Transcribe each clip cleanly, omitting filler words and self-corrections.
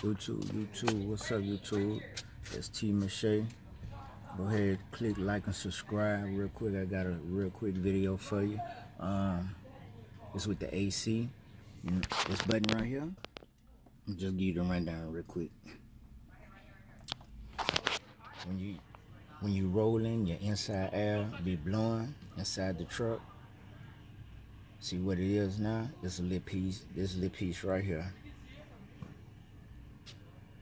YouTube, what's up YouTube? It's T Mache. Go ahead, click like and subscribe real quick. I got a real quick video for you. It's with the AC. This button right here. I'll just give you the rundown real quick. When you rolling, your inside air be blowing inside the truck. See what it is now? It's a little piece. This little piece right here.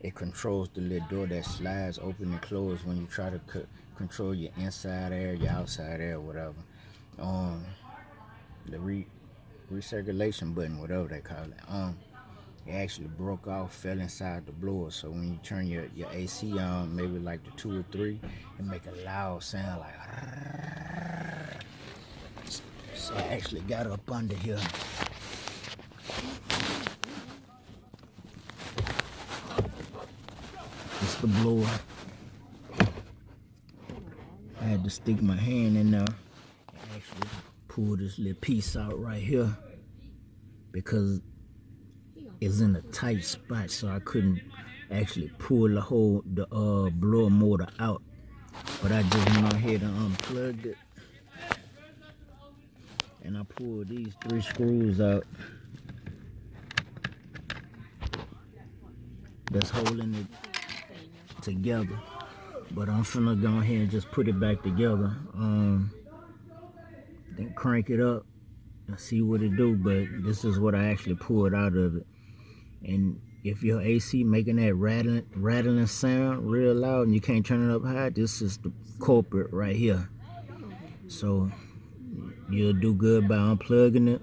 It controls the little door that slides open and close when you try to control your inside air, your outside air, whatever. The recirculation button, whatever they call it. It actually broke off, fell inside the blower. So when you turn your AC on, maybe like the 2 or 3, it make a loud sound like. So I actually got up under here. It's the blower. I had to stick my hand in there and actually pull this little piece out right here because it's in a tight spot, so I couldn't actually pull the blower motor out. But I just went ahead and unplugged it, and I pulled these 3 screws out that's holding it together. But I'm finna go ahead and just put it back together. Then crank it up and see what it do. But this is what I actually pulled out of it. And if your AC making that rattling sound real loud and you can't turn it up high, this is the culprit right here. So you'll do good by unplugging it,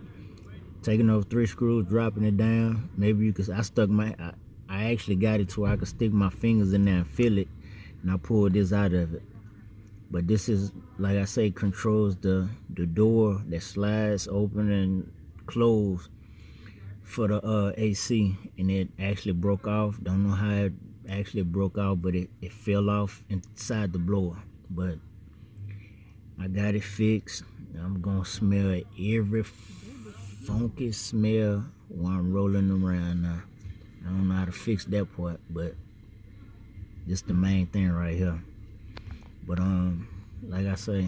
taking those 3 screws, dropping it down. Maybe you could. I actually got it to where I could stick my fingers in there and feel it, and I pulled this out of it. But this is, like I say, controls the door that slides open and close for the AC, and it actually broke off. Don't know how it actually broke off, but it fell off inside the blower. But I got it fixed. I'm gonna smell every funky smell while I'm rolling around now. I don't know how to fix that part, but this the main thing right here. But like I say,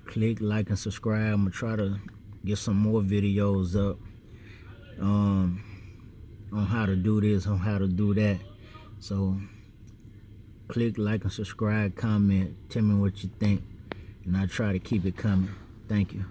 click like and subscribe. I'm gonna try to get some more videos up on how to do this, on how to do that. So click like and subscribe, comment, tell me what you think, and I try to keep it coming. Thank you.